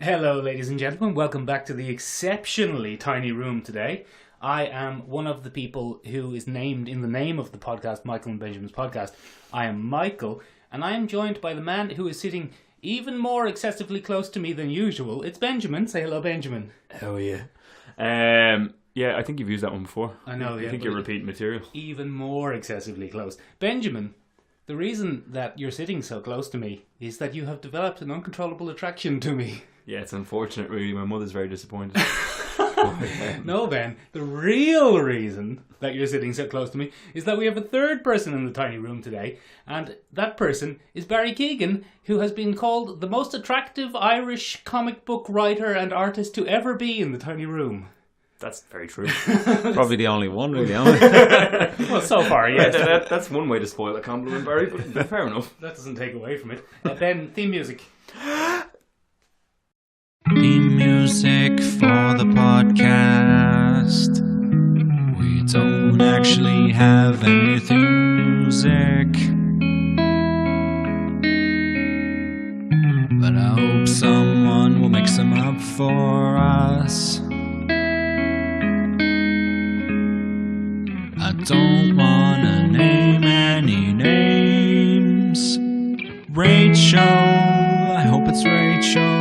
Hello, ladies and gentlemen. Welcome back to the exceptionally tiny room today. I am one of the people who is named in the name of the podcast, Michaelandbenjaminspodcast. I am Michael, and I am joined by the man who is sitting even more excessively close to me than usual. It's Benjamin. Say hello, Benjamin. Hell yeah. Yeah, I think you've used that one before. I know, yeah. I think you're repeating material. Even more excessively close. Benjamin, the reason that you're sitting so close to me is that you have developed an uncontrollable attraction to me. Yeah, it's unfortunate, really. My mother's very disappointed. No, Ben, the real reason that you're sitting so close to me is that we have a third person in the tiny room today, and that person is Barry Keegan, who has been called the most attractive Irish comic book writer and artist to ever be in the tiny room. That's very true. Probably the only one, really. Well, so far, yes. That's one way to spoil a compliment, Barry, but fair enough. That doesn't take away from it. Ben, theme music. Theme music for the podcast. We don't actually have any theme music, but I hope someone will make some up for us. I don't wanna name any names. Rachel, I hope it's Rachel.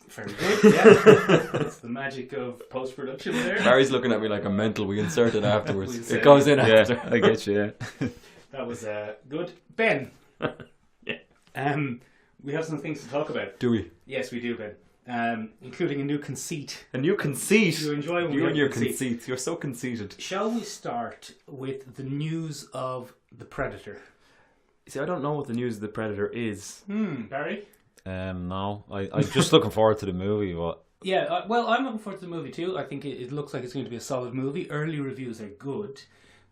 Very good, yeah. That's the magic of post-production there. Barry's looking at me like I'm mental. We insert it afterwards. We It goes in after. Yeah, I get you, yeah. That was good. Ben. Yeah. We have some things to talk about. Do we? Yes, we do, Ben. Including a new conceit. A new conceit. You enjoy when we You have and your conceit. conceit. You're so conceited. Shall we start with the news of The Predator? See, I don't know what the news of The Predator is. Barry? No, I'm just looking forward to the movie. What? Yeah, well, I'm looking forward to the movie too. I think it looks like it's going to be a solid movie. Early reviews are good,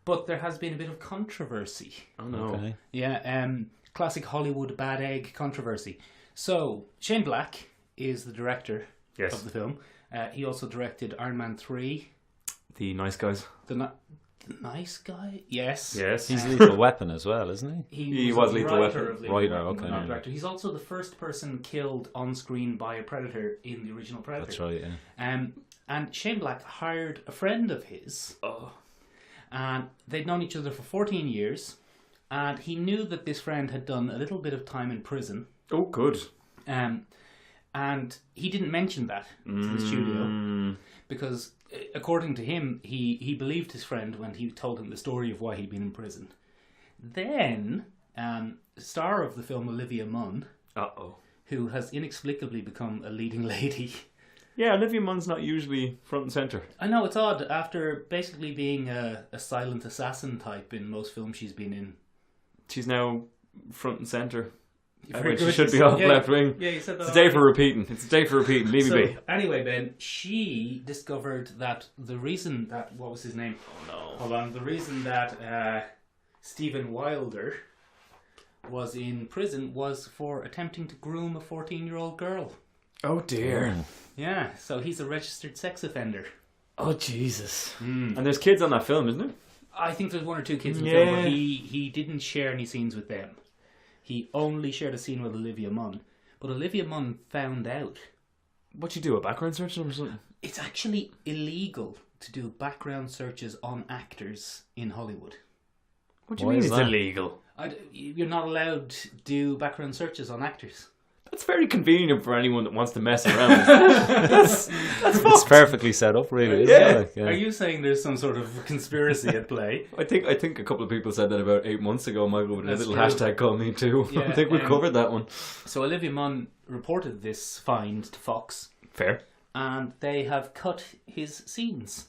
but there has been a bit of controversy. Oh no. Okay. Yeah, classic Hollywood bad egg controversy. So, Shane Black is the director of the film. He also directed Iron Man 3. The nice guys. The nice guy? Yes. Yes. He's Lethal Weapon as well, isn't he? He was a Lethal writer Weapon. of Lethal Writer, Weapon, okay, not yeah. director. He's also the first person killed on screen by a predator in the original Predator. That's right, yeah. And Shane Black hired a friend of his, and they'd known each other for 14 years, and he knew that this friend had done a little bit of time in prison. Oh, good. And he didn't mention that to the studio because, according to him, he believed his friend when he told him the story of why he'd been in prison. Then, star of the film Olivia Munn, who has inexplicably become a leading lady. Yeah, Olivia Munn's not usually front and centre. I know, it's odd. After basically being a silent assassin type in most films she's been in. She's now front and centre. Very When she good. should be off Yeah, left wing. Yeah, you said that. It's a day for repeating. It's a day for repeating. Leave me be. Anyway, Ben, she discovered that the reason that... What was his name? Oh no. Hold on. The reason that Stephen Wilder was in prison was for attempting to groom a 14-year-old girl. Oh dear. Yeah, so he's a registered sex offender. Oh Jesus. And there's kids on that film, isn't there? I think there's one or two kids in the film, but he didn't share any scenes with them. He only shared a scene with Olivia Munn. But Olivia Munn found out. What you do, a background search or something? It's actually illegal to do background searches on actors in Hollywood. What do you Why mean is it's that? illegal? You're not allowed to do background searches on actors. That's very convenient for anyone that wants to mess around. It's perfectly set up, really, isn't Yeah. it? Like, yeah. Are you saying there's some sort of conspiracy at play? I think a couple of people said that about 8 months ago, Michael, with a That's little true. hashtag called me too. Yeah, I think we covered that one. So Olivia Munn reported this find to Fox, Fair. and they have cut his scenes.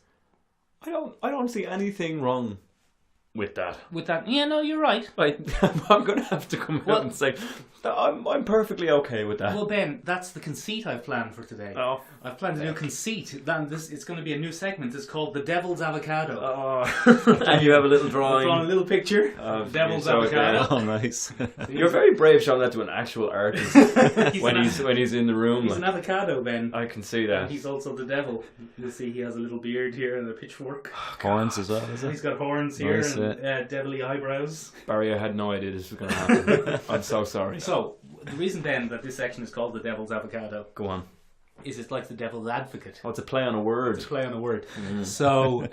I don't see anything wrong with that. With that, yeah, no, you're right. I'm going to have to come out and say that I'm perfectly okay with that. Well, Ben, that's the conceit I've planned for today. Oh. I've planned a new conceit. Then it's going to be a new segment. It's called The Devil's Avocado. And you have a little I've drawing. drawn a little picture Of of Devil's so Avocado. Oh, nice. You're very brave showing that to an actual artist when he's in the room. He's an avocado, Ben. I can see And that. he's also the devil. You'll see he has a little beard here and a pitchfork. Horns as well, is He's it? got horns here Nice, and devilly eyebrows. Barry, I had no idea this was going to happen. I'm so sorry. So, The reason, Ben, that this section is called the Devil's Avocado Go on. is it's like the Devil's Advocate. Oh, it's a play on a word. It's a play on a word. So,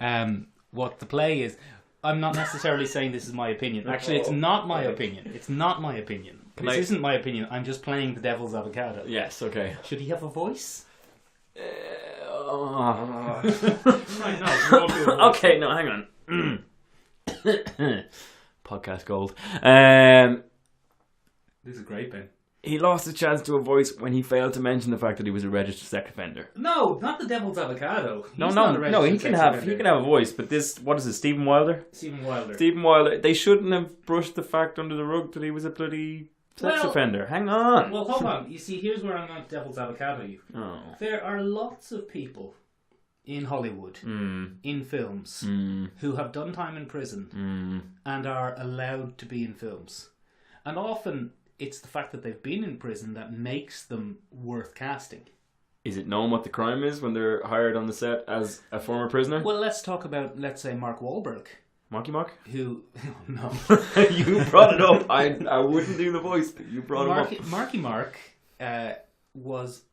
what the play is, I'm not necessarily saying this is my opinion. Actually, it's not my opinion. It's not my opinion. This isn't my opinion. I'm just playing the Devil's Avocado. Yes, okay. Should he have a voice? Right, no. Okay, no, hang on. Podcast gold. This is great, Ben. He lost his chance to a voice when he failed to mention the fact that he was a registered sex offender. No, not the Devil's Avocado. No, he can have a voice, but this, what is it, Stephen Wilder? Stephen Wilder. They shouldn't have brushed the fact under the rug that he was a bloody sex offender. Hang on. Well, hold on. You see, here's where I'm going to Devil's Avocado you. Oh. There are lots of people in Hollywood, in films, who have done time in prison and are allowed to be in films. And often it's the fact that they've been in prison that makes them worth casting. Is it known what the crime is when they're hired on the set as a former prisoner? Well, let's talk about, let's say, Mark Wahlberg. Marky Mark? Who... No. You brought it up. I wouldn't do the voice, but you brought him up. Marky Mark was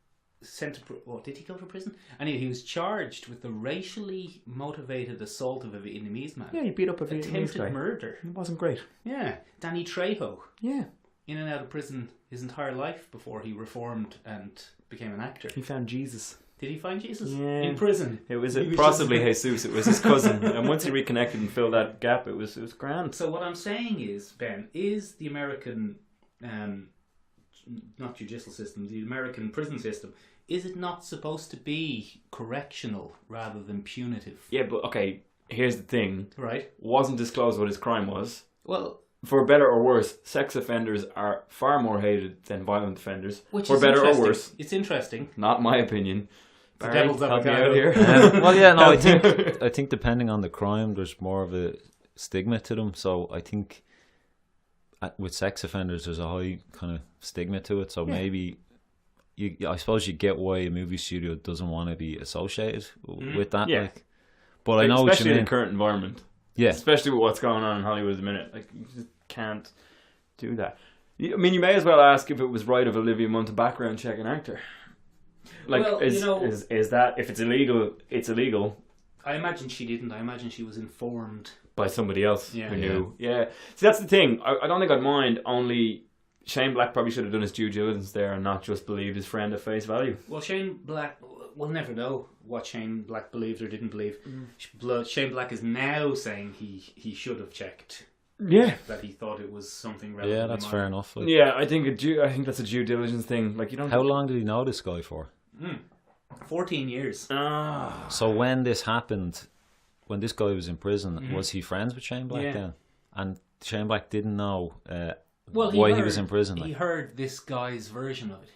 sent to... did he go to prison? Anyway, he was charged with the racially motivated assault of a Vietnamese man. Yeah, he beat up a Vietnamese guy. Attempted murder. It wasn't great. Yeah. Danny Trejo. Yeah. In and out of prison his entire life before he reformed and became an actor. He found Jesus. Did he find Jesus? Yeah. In prison? It was possibly Jesus. It was his cousin. And once he reconnected and filled that gap, it was grand. So what I'm saying is, Ben, is the American, not judicial system, the American prison system, is it not supposed to be correctional rather than punitive? Yeah, but okay, here's the thing. Right. Wasn't disclosed what his crime was. Well... For better or worse, sex offenders are far more hated than violent offenders. Which for is better or worse. It's interesting. Not my opinion. The Devil's help me Avocado. out here. Well, yeah, no, I think depending on the crime, there's more of a stigma to them. So I think with sex offenders, there's a high kind of stigma to it. So maybe, I suppose you get why a movie studio doesn't want to be associated with that. Yeah. Like, but I know what you especially mean. in the current environment. Yeah. Especially with what's going on in Hollywood at the minute. Like, you just can't do that. I mean, you may as well ask if it was right of Olivia Munn to background check an actor. Like, well, is that, if it's illegal, it's illegal. I imagine she didn't. I imagine she was informed. By somebody else who Yeah. knew. Yeah. See, that's the thing. I don't think I'd mind, only Shane Black probably should have done his due diligence there and not just believed his friend at face value. Well, Shane Black... We'll never know what Shane Black believed or didn't believe. Shane Black is now saying he should have checked. Yeah. That he thought it was something relatively Yeah, that's minor. fair enough. Like, Yeah, I think that's a due diligence thing. Like, you don't. how long did he know this guy for? 14 years. So when this happened, when this guy was in prison, was he friends with Shane Black Yeah. then? And Shane Black didn't know Well, why he was in prison. He Like. heard this guy's version of it.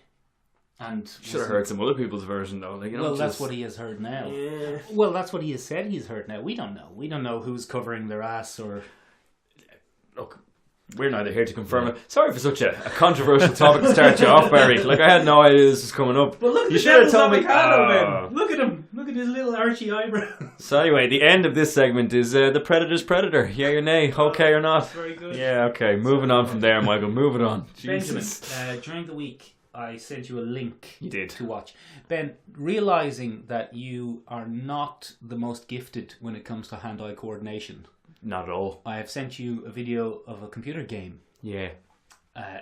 And Should have heard some other people's version though. Like, you well, know, that's what he has heard now. Yeah. Well, that's what he has said he's heard now. We don't know. We don't know who's covering their ass or... Look, we're neither here to confirm it. Sorry for such a controversial topic to start you off, Barry. Like, I had no idea this was coming up. Well, look at You the should have Devil's told me. Avocado, Ben. Look at him. Look at his little archy eyebrow. So anyway, the end of this segment is the Predator's Predator. Yay or nay? Okay or not? Very good. Yeah, okay. Moving on from there, Michael. Moving on. Benjamin, Jesus. during the week, I sent you a link You did. to watch. Ben, realising that you are not the most gifted when it comes to hand-eye coordination, Not at all. I have sent you a video of a computer game Yeah.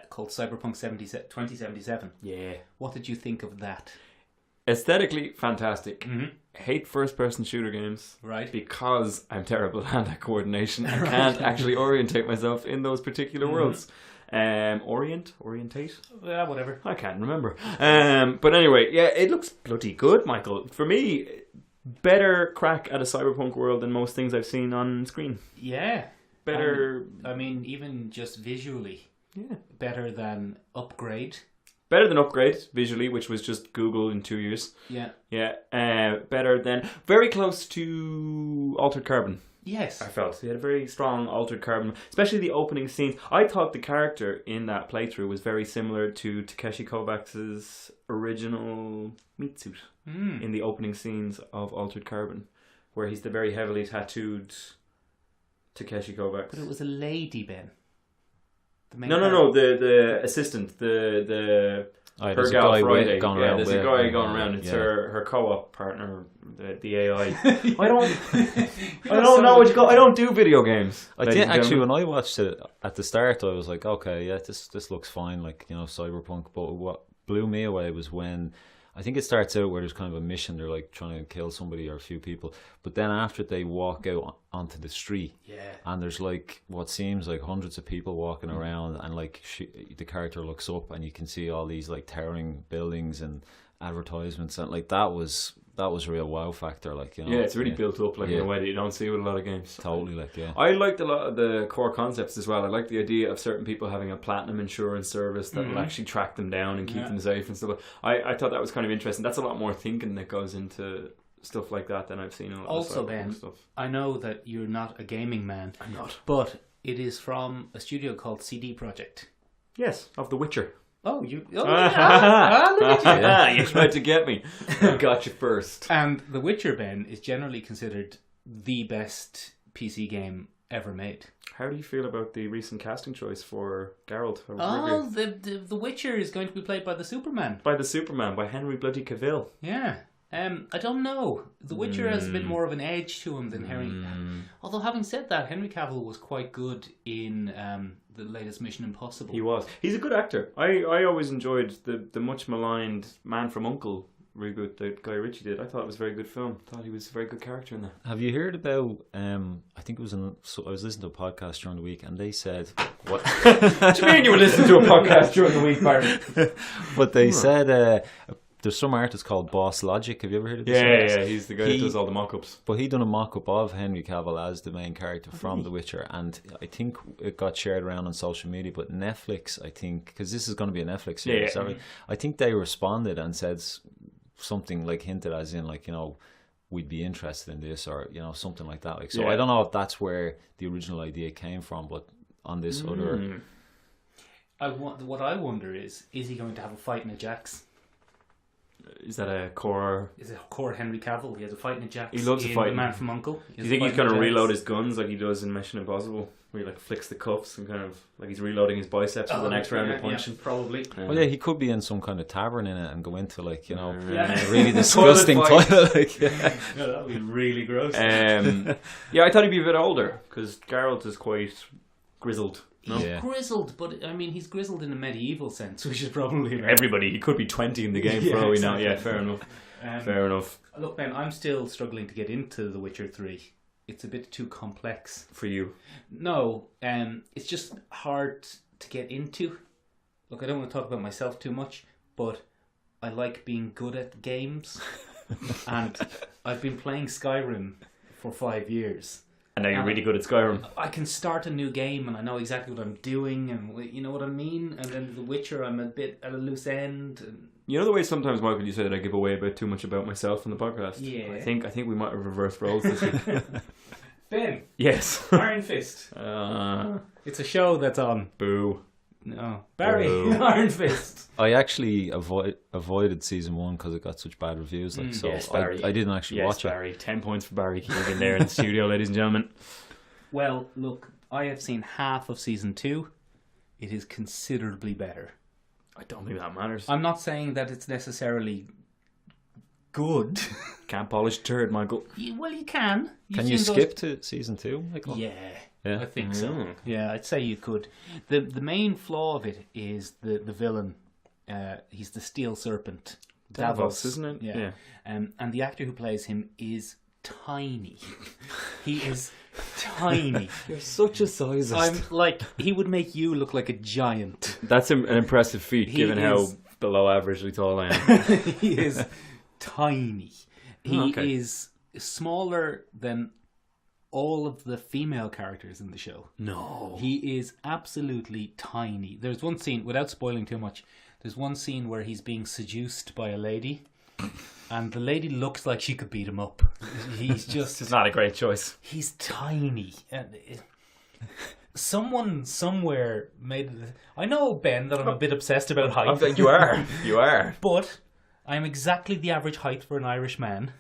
called Cyberpunk 2077. Yeah. What did you think of that? Aesthetically fantastic. Mm-hmm. Hate first-person shooter games. Right. Because I'm terrible at hand-eye coordination. I can't actually orientate myself in those particular worlds. Orientate? Yeah, whatever. I can't remember. But anyway, yeah, it looks bloody good, Michael. For me, better crack at a cyberpunk world than most things I've seen on screen. Yeah. Better... I mean, even just visually. Yeah. Better than Upgrade. Better than Upgrade, visually, which was just Google in 2 years. Yeah. Yeah. Better than... Very close to Altered Carbon. Yes. I felt he had a very strong Altered Carbon, especially the opening scenes. I thought the character in that playthrough was very similar to Takeshi Kovacs's original meat suit in the opening scenes of Altered Carbon, where he's the very heavily tattooed Takeshi Kovacs. But it was a lady, Ben. The main No. The assistant. The Oh, her there's a gal guy Friday. going Yeah, around there's with a guy it. going around. It's Yeah. her co-op partner, the AI. I don't know what you call. I don't do video games. I did actually, when I watched it at the start, I was like, okay, yeah, this looks fine, like, you know, Cyberpunk. But what blew me away was when I think it starts out where there's kind of a mission. They're like trying to kill somebody or a few people, but then after they walk out onto the street, and there's like what seems like hundreds of people walking around, and like the character looks up and you can see all these like towering buildings and advertisements, and like that was a real wow factor, like, you know. Yeah, it's really built up like in a way that you don't see with a lot of games. Totally, like, yeah. I liked a lot of the core concepts as well. I like the idea of certain people having a platinum insurance service that will actually track them down and keep them safe and stuff. I thought that was kind of interesting. That's a lot more thinking that goes into stuff like that than I've seen in a lot also, of Ben, stuff. I know that you're not a gaming man. I'm not. But it is from a studio called CD Projekt. Yes, of The Witcher. Oh, you... Oh, Look at you. You tried to get me. I got you first. And The Witcher, Ben, is generally considered the best PC game ever made. How do you feel about the recent casting choice for Geralt? Oh, the Witcher is going to be played by the Superman. By the Superman, by Henry Bloody Cavill. Yeah. I don't know. The Witcher has a bit more of an edge to him than Henry. Although, having said that, Henry Cavill was quite good in the latest Mission Impossible. He was. He's a good actor. I always enjoyed the much maligned Man from U.N.C.L.E. reboot that Guy Ritchie did. I thought it was a very good film. I thought he was a very good character in that. Have you heard about? I think it was I was listening to a podcast during the week, and they said, "What? What do you mean you were listening to a podcast during the week, Barry?" But they said there's some artist called Boss Logic. Have you ever heard of this? Yeah. He's the guy that does all the mock-ups. But he done a mock-up of Henry Cavill as the main character from The Witcher, and I think it got shared around on social media. But Netflix, I think, because this is going to be a Netflix series, sorry, I think they responded and said something like hinted as in, like, you know, we'd be interested in this, or, you know, something like that. Like, so I don't know if that's where the original idea came from, but on this other, what I wonder is he going to have a fight in a Jax? Is that a core? Is it core Henry Cavill? He has a fight in a Jax. He loves a fight. The Man from U.N.C.L.E. Do you think he's going to reload his guns like he does in Mission Impossible, where he like flicks the cuffs and kind of like he's reloading his biceps for the next round of punching? Yeah, probably. Well, yeah, he could be in some kind of tavern in it and go into, like, you know, Yeah. really disgusting toilet. Like, Yeah, that would be really gross. Yeah, I thought he'd be a bit older because Geralt is quite grizzled. No? He's grizzled, but I mean, he's grizzled in a medieval sense, which is probably everybody. He could be 20 in the game for all we know. Yeah, fair enough. Fair enough. Look, Ben, I'm still struggling to get into The Witcher 3. It's a bit too complex for you. No, it's just hard to get into. Look, I don't want to talk about myself too much, but I like being good at games, and I've been playing Skyrim for 5 years. And now you're really good at Skyrim. I can start a new game and I know exactly what I'm doing, and you know what I mean? And then The Witcher, I'm a bit at a loose end. And you know the way sometimes, Michael, you say that I give away about too much about myself on the podcast? Yeah. I think we might have reversed roles this week. Ben. Yes. Iron Fist. It's a show that's on. Boo. No. Barry. Iron Fist. I actually avoided season 1 because it got such bad reviews. Like, so yes, Barry. I didn't actually watch Barry. 10 points for Barry Keegan there in the studio, ladies and gentlemen. Well, look, I have seen half of season 2. It is considerably better. I don't think that matters. I'm not saying that it's necessarily good. Can't polish a turd, Michael. Well, you can. Can you skip to season 2, Michael? Yeah. Yeah, I think so. Yeah, I'd say you could. The main flaw of it is the villain. He's the Steel Serpent. Davos, isn't it? Yeah. And the actor who plays him is tiny. He is tiny. You're such a sizist. I'm like, he would make you look like a giant. That's an impressive feat, given how below averagely tall I am. He is tiny. He is smaller than all of the female characters in the show. No. He is absolutely tiny. There's one scene, without spoiling too much, there's one scene where he's being seduced by a lady, and the lady looks like she could beat him up. He's just... It's not a great choice. He's tiny. Someone somewhere made... I know, Ben, that I'm a bit obsessed about height. You are. But I'm exactly the average height for an Irish man.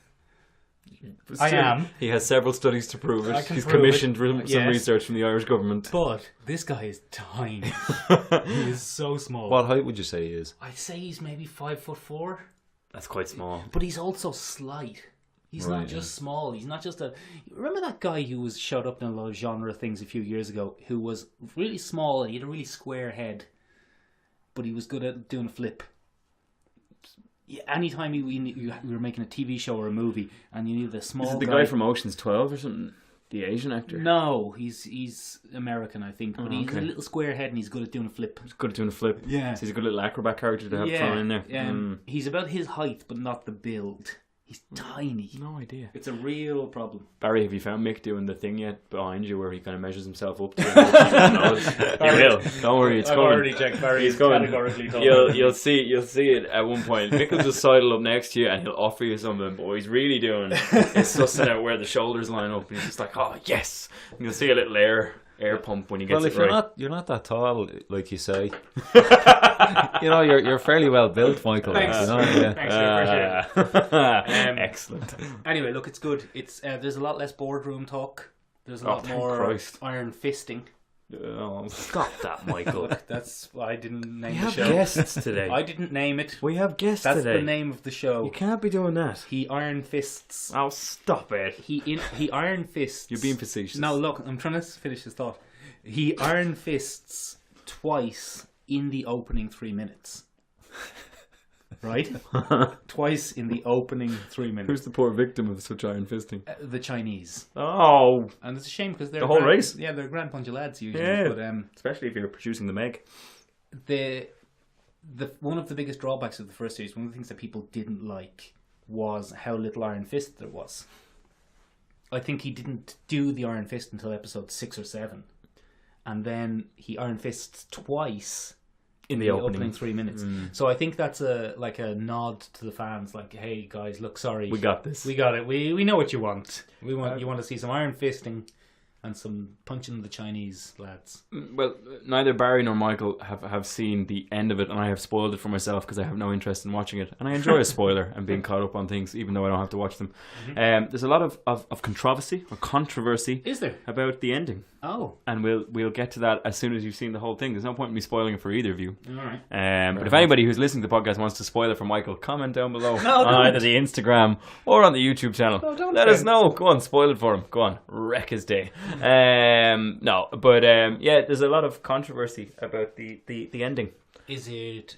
I am. He has several studies to prove I it. can He's prove commissioned it. some Yes. research from the Irish government. But this guy is tiny. He is so small. What height would you say he is? I'd say he's maybe 5'4". That's quite small. But he's also slight. He's not just small. He's not just a... Remember that guy who was showed up in a lot of genre things a few years ago, who was really small and he had a really square head, but he was good at doing a flip. Yeah, anytime we were making a TV show or a movie and you needed a small Is it the guy from Ocean's 12 or something? The Asian actor? No, he's American, I think. But he's a little square head and he's good at doing a flip. He's good at doing a flip. Yeah. So he's a good little acrobat character to have thrown in there. He's about his height, but not the build. He's tiny. No idea. It's a real problem. Barry, have you found Mick doing the thing yet behind you where he kind of measures himself up to it? He will. Don't worry, it's I've coming. already checked Barry. He's coming. Categorically told You'll see it at one point. Mick will just sidle up next to you and he'll offer you something, but what he's really doing is sussing out where the shoulders line up, and he's just like, oh yes. And you'll see a little air pump when he gets Well, it if right. you're not that tall, like you say, you're fairly well built, Michael. Thanks. You know, yeah. Thanks, I appreciate it. Excellent. Anyway, look, it's good. It's there's a lot less boardroom talk. There's a lot thank more Christ. iron fisting. Oh, stop that, Michael. That's I didn't name We the have show. guests today. I didn't name it. We have guests That's today. the name of the show. You can't be doing that. He iron fists. Oh, stop it. He iron fists. You're being facetious. No, look, I'm trying to finish his thought. He iron fists twice in the opening 3 minutes. Right? Twice in the opening 3 minutes. Who's the poor victim of such iron fisting? The Chinese. Oh, And it's a shame because they're The whole race? Yeah, they're a grand bunch of lads usually. Yeah. But especially if you're producing the Meg. the one of the biggest drawbacks of the first series, one of the things that people didn't like, was how little Iron Fist there was. I think he didn't do the Iron Fist until episode 6 or 7. And then he Iron Fists twice In the opening 3 minutes. So I think that's a nod to the fans, like, hey guys, look, sorry, We got this. we got it. We know what you want. You want to see some iron fisting and some punching the Chinese lads. Well, neither Barry nor Michael have seen the end of it, and I have spoiled it for myself because I have no interest in watching it. And I enjoy a spoiler and being caught up on things, even though I don't have to watch them. There's a lot of controversy Is there? about the ending. Oh, And we'll get to that as soon as you've seen the whole thing. There's no point in me spoiling it for either of you. all right. But if anybody who's listening to the podcast wants to spoil it for Michael, comment down below No, on don't. either the Instagram or on the YouTube channel. No, don't Let us do. know. Go on, spoil it for him. Go on, wreck his day. No, but yeah, there's a lot of controversy about the ending. Is it?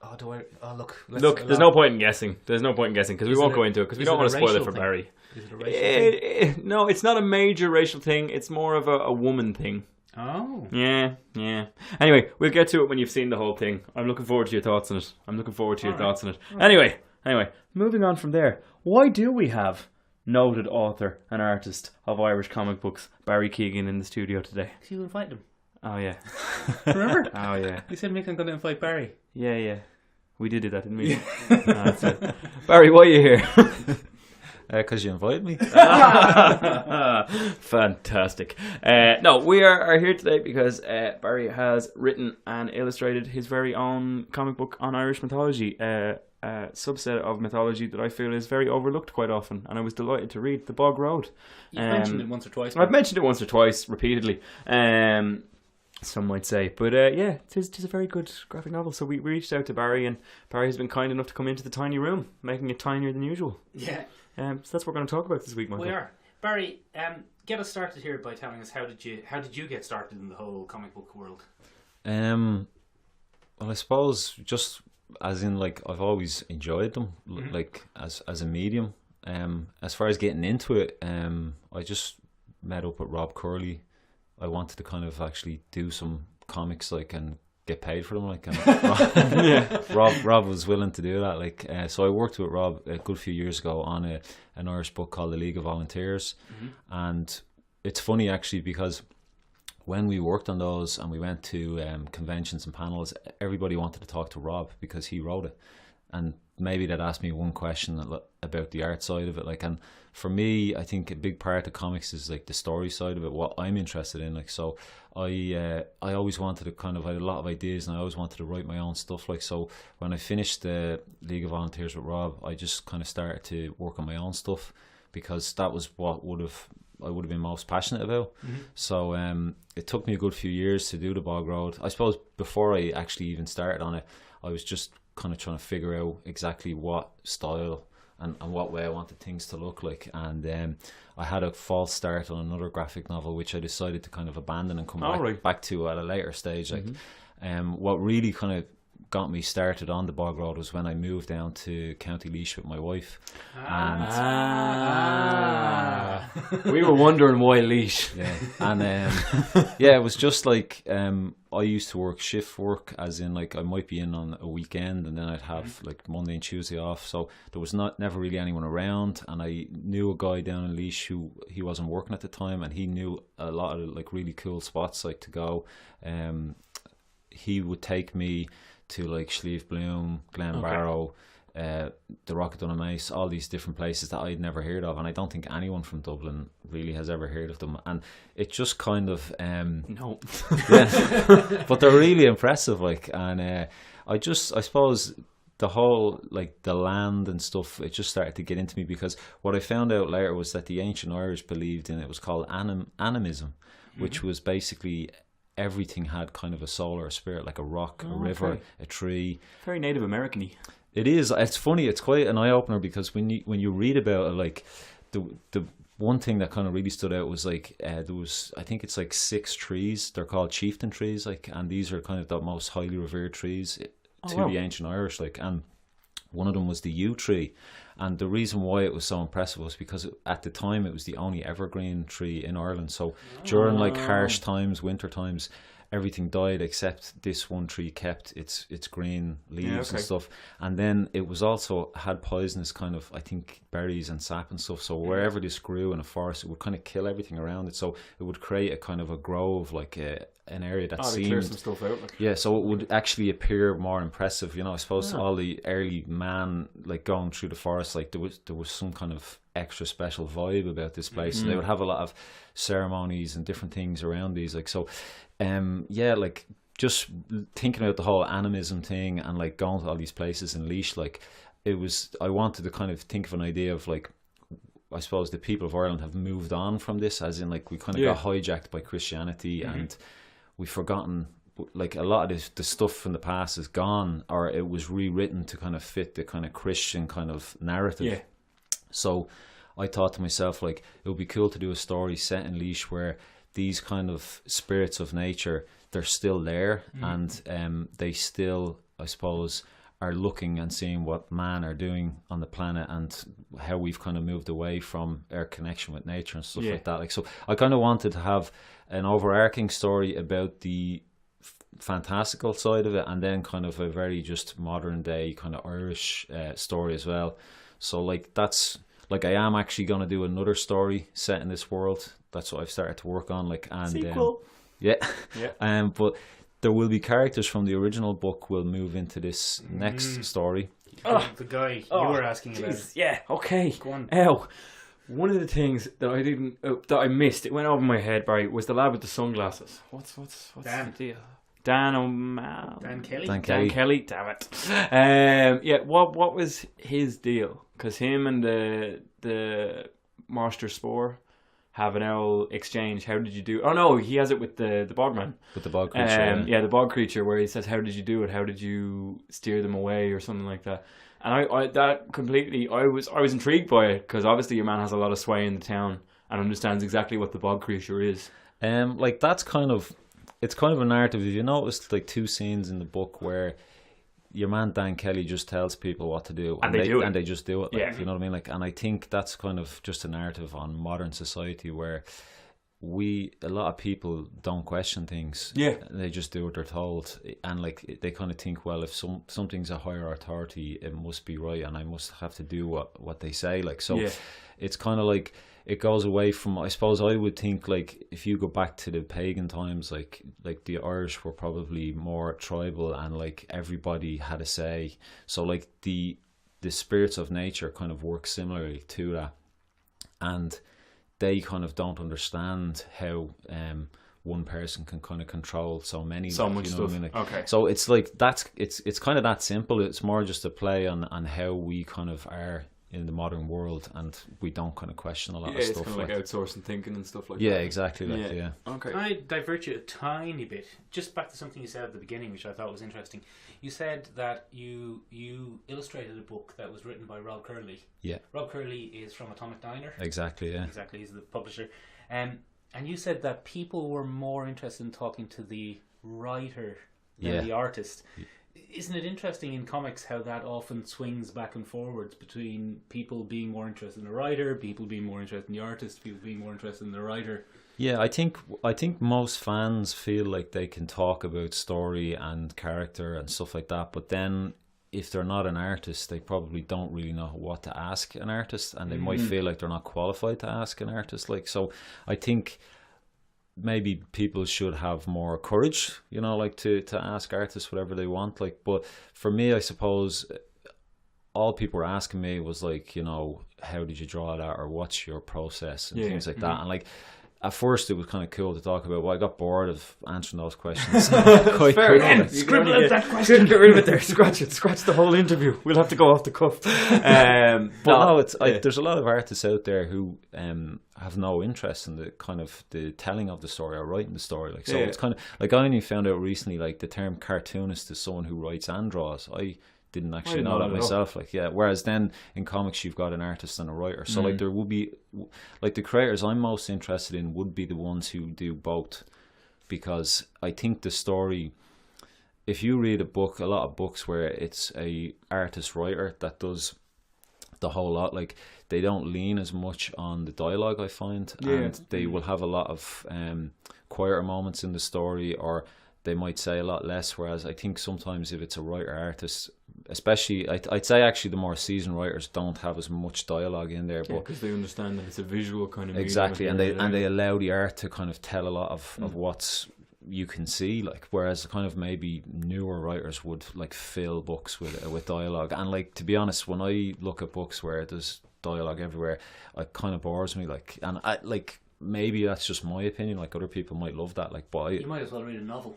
Look. Look, there's no point in guessing. There's no point in guessing because we Is won't it go into it because we is don't it want a to spoil it racial for thing? Barry. Is it a racial thing? No, it's not a major racial thing. It's more of a woman thing. Oh. Yeah. Anyway, we'll get to it when you've seen the whole thing. I'm looking forward to your thoughts on it. Anyway, moving on from there. Why do we have noted author and artist of Irish comic books, Barry Keegan, in the studio today? You invited him. Oh, yeah. Remember? Oh, yeah. You said Mick, I'm going to invite Barry. Yeah. We did that, didn't we? That's it. Barry, why are you here? Because you invited me. Fantastic. No, we are here today because Barry has written and illustrated his very own comic book on Irish mythology, a subset of mythology that I feel is very overlooked quite often, and I was delighted to read The Bog Road. You mentioned it once or twice. I've mentioned it once or twice, repeatedly. Some might say, but yeah, it is a very good graphic novel. So we reached out to Barry, and Barry has been kind enough to come into the tiny room, making it tinier than usual. Yeah. So that's what we're going to talk about this week, Michael. We are. Barry, get us started here by telling us how did you get started in the whole comic book world? Well, I suppose just as in, like, I've always enjoyed them, like as a medium. As far as getting into it, I just met up with Rob Curley. I wanted to kind of actually do some comics, like, and get paid for them, like, and Rob was willing to do that, like, so I worked with Rob a good few years ago on an Irish book called The League of Volunteers. And it's funny actually because when we worked on those and we went to conventions and panels, everybody wanted to talk to Rob because he wrote it. and maybe they'd ask me one question about the art side of it, like. And for me, I think a big part of comics is like the story side of it, what I'm interested in, like. So I always wanted to kind of, I had a lot of ideas, and I always wanted to write my own stuff, like. So when I finished the League of Volunteers with Rob, I just kind of started to work on my own stuff, because that was what I would have been most passionate about. So it took me a good few years to do the Bog Road. I suppose before I actually even started on it, I was just kind of trying to figure out exactly what style and what way I wanted things to look like. And I had a false start on another graphic novel, which I decided to kind of abandon and come back to at a later stage. Like, what really kind of got me started on the Bog Road was when I moved down to County Laois with my wife. We were wondering why Laois. Yeah, and yeah, it was just like I used to work shift work, as in like I might be in on a weekend, and then I'd have like Monday and Tuesday off. So there was never really anyone around, and I knew a guy down in Laois who he wasn't working at the time, and he knew a lot of like really cool spots like to go. He would take me to like Slieve Bloom, Glen Barrow, the Rock of Dunamace, all these different places that I'd never heard of, and I don't think anyone from Dublin really has ever heard of them. And it just kind of no, yeah, but they're really impressive. Like, and I suppose the whole like the land and stuff, it just started to get into me, because what I found out later was that the ancient Irish believed in, it was called animism, which was basically everything had kind of a soul or a spirit, like a rock, a river, a tree. Very Native American-y. It is. It's funny. It's quite an eye-opener, because when you read about it, like the one thing that kind of really stood out was like there was, I think it's like 6 trees. They're called chieftain trees, like, and these are kind of the most highly revered trees to the ancient Irish, like, and one of them was the yew tree. And the reason why it was so impressive was because at the time it was the only evergreen tree in Ireland. So during like harsh times, winter times, everything died except this one tree kept its green leaves and stuff. And then it was also had poisonous kind of, I think, berries and sap and stuff. So wherever this grew in a forest, it would kind of kill everything around it. So it would create a kind of a grove, like an area that seemed, clear some stuff out, like. Yeah, so it would actually appear more impressive. You know, I suppose all the early man like going through the forest, like there was some kind of extra special vibe about this place. And they would have a lot of ceremonies and different things around these, like, so yeah, like just thinking about the whole animism thing and like going to all these places in Laois, like I wanted to kind of think of an idea of like, I suppose the people of Ireland have moved on from this, as in like we kind of got hijacked by Christianity and we've forgotten, like a lot of the stuff from the past is gone, or it was rewritten to kind of fit the kind of Christian kind of narrative. Yeah. So I thought to myself, like, it would be cool to do a story set in Laois where these kind of spirits of nature, they're still there, and they still, I suppose, are looking and seeing what man are doing on the planet and how we've kind of moved away from our connection with nature and stuff like that. Like, so I kind of wanted to have an overarching story about the fantastical side of it, and then kind of a very just modern day kind of Irish story as well. So like that's like, I am actually going to do another story set in this world. That's what I've started to work on. Like, and sequel. But there will be characters from the original book will move into this next story. The guy you were asking about. Yeah. Okay. Go on. One of the things that I didn't that I missed, it went over my head, Barry, was the lad with the sunglasses. What's Dan. the deal? Dan Kelly. Dan Kelly. Damn it. Yeah. What was his deal? Because him and the Master Spore have an owl exchange. How did you do? Oh no, he has it with the Bogman. With the bog creature. Yeah, the bog creature, where he says, "How did you do it? How did you steer them away?" or something like that. And I that completely, I was intrigued by it, because obviously your man has a lot of sway in the town and understands exactly what the bog creature is. Like that's kind of, it's kind of a narrative. If you notice, like 2 scenes in the book where your man Dan Kelly just tells people what to do, and they do it, and they just do it. Like, yeah. You know what I mean? Like, and I think that's kind of just a narrative on modern society where a lot of people don't question things. Yeah. They just do what they're told, and like they kind of think, well, if something's a higher authority, it must be right, and I must have to do what they say. Like, so it's kind of like it goes away from, I suppose I would think, like if you go back to the pagan times, like the Irish were probably more tribal, and like everybody had a say. So like the spirits of nature kind of work similarly to that, and they kind of don't understand how one person can kind of control so much much stuff. What I mean? Like, okay. So it's like it's kind of that simple. It's more just a play on how we kind of are in the modern world, and we don't kind of question a lot of stuff. Yeah, it's kind of like outsourcing thinking and stuff like that. Yeah, exactly. Like, yeah. Okay. Can I divert you a tiny bit? Just back to something you said at the beginning, which I thought was interesting. You said that you illustrated a book that was written by Rob Curley. Yeah. Rob Curley is from Atomic Diner. Exactly, yeah. Exactly, he's the publisher. And you said that people were more interested in talking to the writer than the artist. Isn't it interesting in comics how that often swings back and forwards between people being more interested in the writer, people being more interested in the artist, people being more interested in the writer? Yeah, I think most fans feel like they can talk about story and character and stuff like that, but then if they're not an artist, they probably don't really know what to ask an artist, and they might feel like they're not qualified to ask an artist. Like, so I think maybe people should have more courage, like to ask artists whatever they want. Like, but for me, I suppose all people were asking me was like, how did you draw that, or what's your process and things like that. And like, at first it was kind of cool to talk about. Well, I got bored of answering those questions. Quite fair quickly. Scribble out that question. Get rid of it there. Scratch the whole interview. We'll have to go off the cuff. There's a lot of artists out there who have no interest in the kind of the telling of the story or writing the story. Like, so it's kind of like, I only found out recently, like the term cartoonist is someone who writes and draws. I didn't actually know that myself. Like, yeah. Whereas then in comics you've got an artist and a writer. So like there would be, like, the creators I'm most interested in would be the ones who do both, because I think the story, if you read a lot of books where it's a artist writer that does the whole lot, like they don't lean as much on the dialogue, I find, and they will have a lot of quieter moments in the story, or they might say a lot less. Whereas I think sometimes if it's a writer artist, especially I'd say actually the more seasoned writers don't have as much dialogue in there, but because they understand that it's a visual kind of exactly, and they allow the art to kind of tell a lot of what's you can see, like, whereas kind of maybe newer writers would like fill books with dialogue. And like, to be honest, when I look at books where there's dialogue everywhere, it kind of bores me, like, and I like, maybe that's just my opinion, like other people might love that, like, but you might as well read a novel.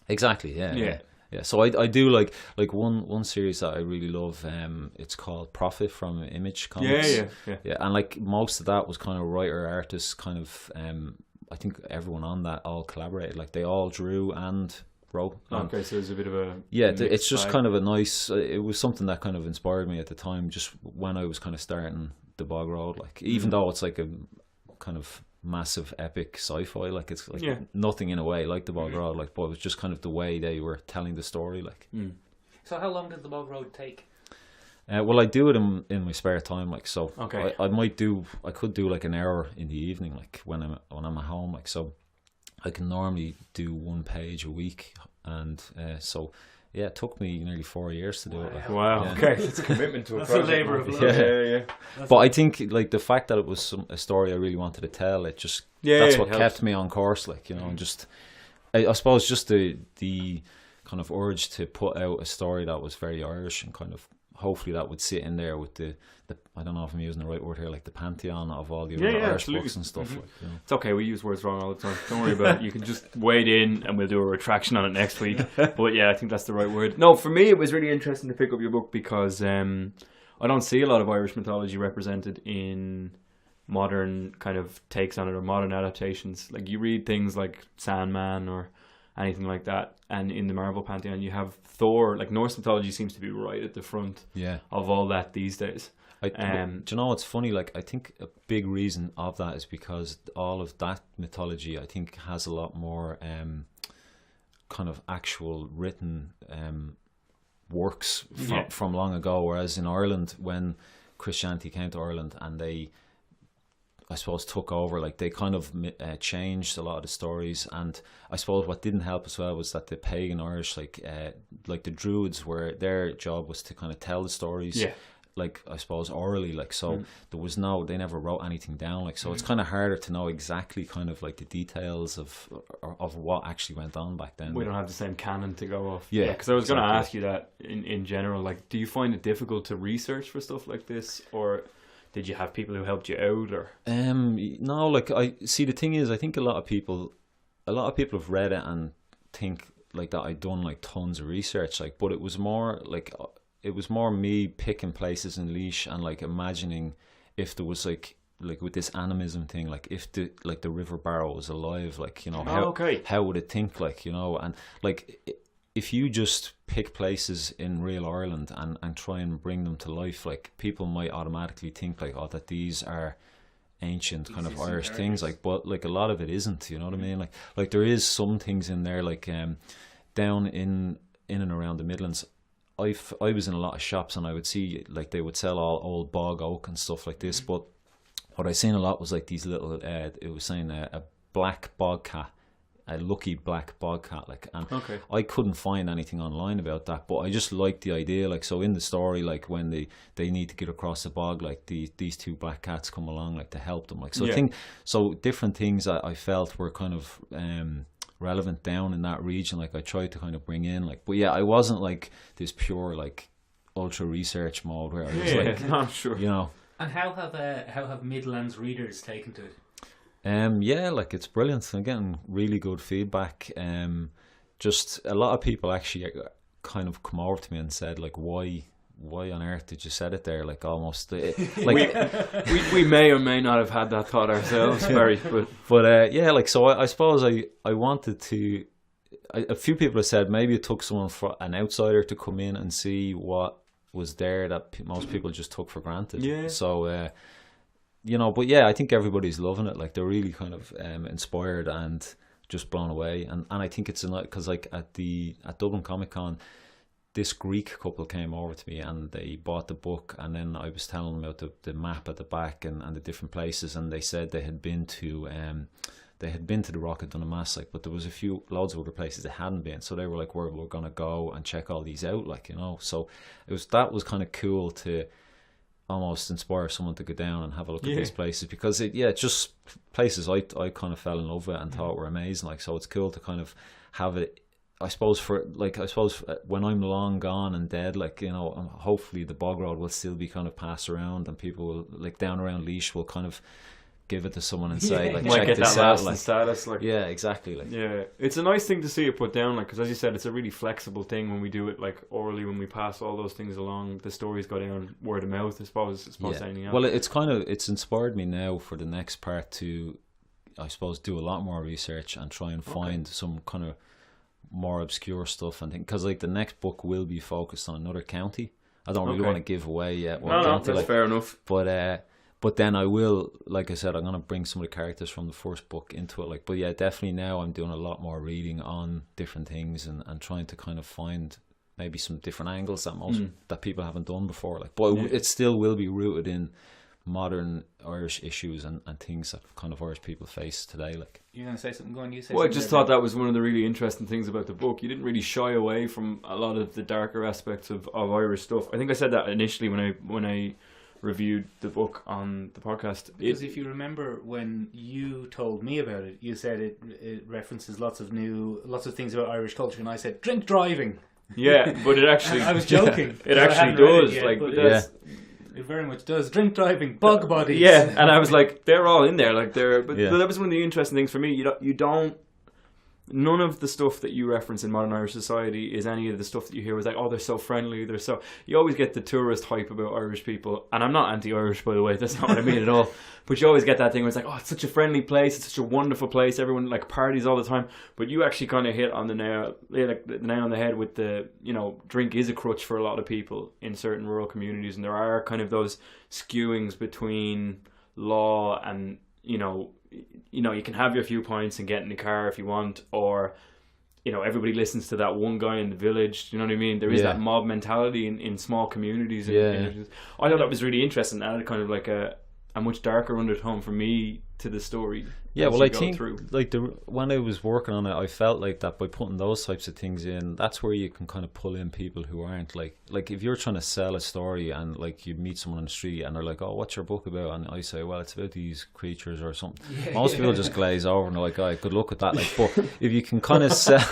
Exactly, yeah. So I do like one series that I really love. It's called Prophet from Image Comics. Yeah, and like most of that was kind of writer artist kind of. I think everyone on that all collaborated. Like, they all drew and wrote. Okay, so there's a bit of a it's just kind of a nice. It was something that kind of inspired me at the time, just when I was kind of starting the Bog Road. Like, even though it's like a kind of massive epic sci-fi, like it's like nothing in a way like the Bog Road, like, but it was just kind of the way they were telling the story, like. So how long did the Bog Road take? Well, I do it in my spare time, like, so. Okay. I could do like an hour in the evening, like when I'm at home, like, so I can normally do 1 page a week, and so yeah, it took me nearly 4 years to do it. Like, wow. Yeah. Okay, it's a commitment to a That's project. a labour of love. Yeah. But I think like the fact that it was a story I really wanted to tell, it just that's what kept me on course, like, and just I suppose just the kind of urge to put out a story that was very Irish, and kind of hopefully that would sit in there with the I don't know if I'm using the right word here, like the pantheon of all the other Irish absolutely. books and stuff. Like, It's okay, we use words wrong all the time. Don't worry about it. You can just wade in and we'll do a retraction on it next week. But yeah, I think that's the right word. No, for me it was really interesting to pick up your book because I don't see a lot of Irish mythology represented in modern kind of takes on it, or modern adaptations. Like, you read things like Sandman or anything like that, and in the Marvel pantheon you have Thor. Like, Norse mythology seems to be right at the front of all that these days. Do you know what's funny? Like, I think a big reason of that is because all of that mythology, I think, has a lot more kind of actual written works from long ago. Whereas in Ireland, when Christianity came to Ireland, and they I suppose took over. Like they kind of changed a lot of the stories, and I suppose what didn't help as well was that the pagan Irish, like the Druids, were their job was to kind of tell the stories. Yeah. Like I suppose orally, like so there was they never wrote anything down, like so it's kind of harder to know exactly kind of like the details of what actually went on back then. We don't have the same canon to go off. Yeah, because I was going to ask you that in general, like, do you find it difficult to research for stuff like this, or did you have people who helped you out, or? No, like I see. The thing is, I think a lot of people have read it and think like that I'd done like tons of research, like, but it was more like. It was more me picking places in Laois and like imagining if there was like with this animism thing, like if the river barrow was alive, like, you know, how would it think, like, you know, and like if you just pick places in real Ireland and try and bring them to life, like people might automatically think like, oh, that these are ancient kind of Irish things, like, but like a lot of it isn't, you know what I mean, like there is some things in there, like down in and around the Midlands. I was in a lot of shops and I would see like they would sell all old bog oak and stuff like this, but what I seen a lot was like these little it was saying a black bogcat, a lucky black bogcat, like, and I couldn't find anything online about that, but I just liked the idea, like, so in the story, like when they need to get across the bog, like these two black cats come along like to help them, like, so I think so different things I felt were kind of relevant down in that region, like I tried to kind of bring in, like, but yeah, I wasn't like this pure like ultra research mode where I was like, I'm sure, you know. And how have Midlands readers taken to it? Yeah, like it's brilliant. I'm getting really good feedback. Just a lot of people actually kind of come over to me and said like, why on earth did you set it there? Like almost like we may or may not have had that thought ourselves, Barry. But yeah, like, so I suppose I wanted to. A few people have said maybe it took someone for an outsider to come in and see what was there that most people just took for granted. Yeah. So you know, but yeah, I think everybody's loving it. Like they're really kind of inspired and just blown away. And I think it's because like at Dublin Comic Con, this Greek couple came over to me and they bought the book, and then I was telling them about the map at the back and the different places, and they said they had been to the Rock of Dunamass, like, but there was loads of other places they hadn't been, so they were like, we're gonna go and check all these out, like, you know. So that was kind of cool to almost inspire someone to go down and have a look at these places, because just places I kind of fell in love with and thought were amazing, like, so it's cool to kind of have it. I suppose when I'm long gone and dead, like, you know, hopefully the bog road will still be kind of passed around and people will, like, down around Laois will kind of give it to someone and say, like, check this out, like, status, like, yeah, exactly, like, yeah, it's a nice thing to see it put down, like, because as you said, it's a really flexible thing when we do it, like, orally, when we pass all those things along, the stories go down word of mouth, I suppose anything else. Well, it's inspired me now for the next part to, I suppose, do a lot more research and try and find some kind of more obscure stuff and things, because like the next book will be focused on another county. I don't really want to give away yet what county, that's like, fair enough, but then I will, like I said, I'm going to bring some of the characters from the first book into it, like, but yeah, definitely now I'm doing a lot more reading on different things and trying to kind of find maybe some different angles that people haven't done before, like, but it still will be rooted in modern Irish issues and things that kind of Irish people face today, like. You're going to say something? Go on, you say. Well, I just thought that was one of the really interesting things about the book. You didn't really shy away from a lot of the darker aspects of Irish stuff. I think I said that initially when I reviewed the book on the podcast. Because if you remember when you told me about it, you said it references lots of things about Irish culture, and I said drink driving. Yeah, but it actually. I was joking. It actually does. It very much does. Drink driving, bug bodies. Yeah, and I was like, they're all in there, like but that was one of the interesting things for me. You don't. None of the stuff that you reference in modern Irish society is any of the stuff that you hear was like, oh, they're so friendly, you always get the tourist hype about Irish people, and I'm not anti-Irish, by the way, that's not what I mean at all, but you always get that thing where it's like, oh, it's such a friendly place, it's such a wonderful place, everyone like parties all the time, but you actually kind of hit on the nail on the head with the, you know, drink is a crutch for a lot of people in certain rural communities, and there are kind of those skewings between law and, you know, you can have your few pints and get in the car if you want, or, you know, everybody listens to that one guy in the village. You know what I mean? There is that mob mentality in small communities. I thought that was really interesting. Added kind of like a a much darker undertone for me to the story. Yeah, well, I think like when I was working on it, I felt like that by putting those types of things in, that's where you can kind of pull in people who aren't like if you're trying to sell a story and like you meet someone on the street and they're like, oh, what's your book about? And I say, well, it's about these creatures or something. Most people just glaze over and they're like, oh, good luck with that. Like, but if you can kind of sell,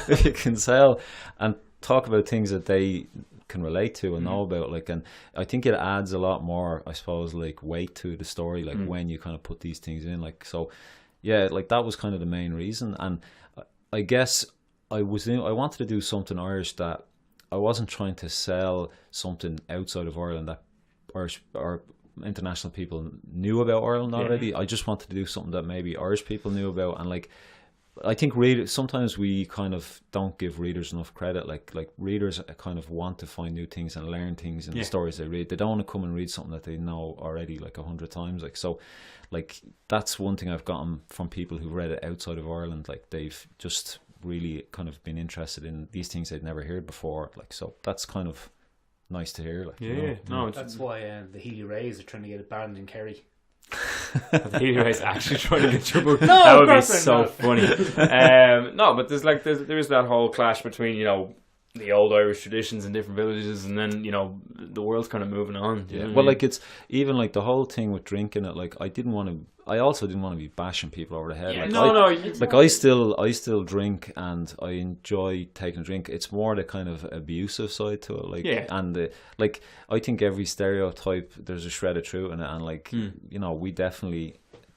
if you can sell and talk about things that they can relate to and know about, like, and I think it adds a lot more, I suppose, like weight to the story, like when you kind of put these things in, like, so yeah, like that was kind of the main reason. And I guess I wanted to do something Irish that I wasn't trying to sell something outside of Ireland that Irish or international people knew about Ireland already. I just wanted to do something that maybe Irish people knew about. And like, I think sometimes we kind of don't give readers enough credit. Like readers kind of want to find new things and learn things in the stories they read. They don't want to come and read something that they know already like 100 times. Like, so, like, that's one thing I've gotten from people who've read it outside of Ireland. Like, they've just really kind of been interested in these things they'd never heard before. Like, so that's kind of nice to hear. Like, that's why the Healy Rays are trying to get it banned in Kerry. The Healy Rays actually trying to get your book. No, that would be so funny. No, but there's that whole clash between, you know, the old Irish traditions in different villages, and then, you know, the world's kind of moving on. Yeah. Well, like, it's even like the whole thing with drinking it. Like, I also didn't want to be bashing people over the head. Yeah, like, I still drink and I enjoy taking a drink. It's more the kind of abusive side to it. Like, and like, I think every stereotype there's a shred of truth in it, and like, you know,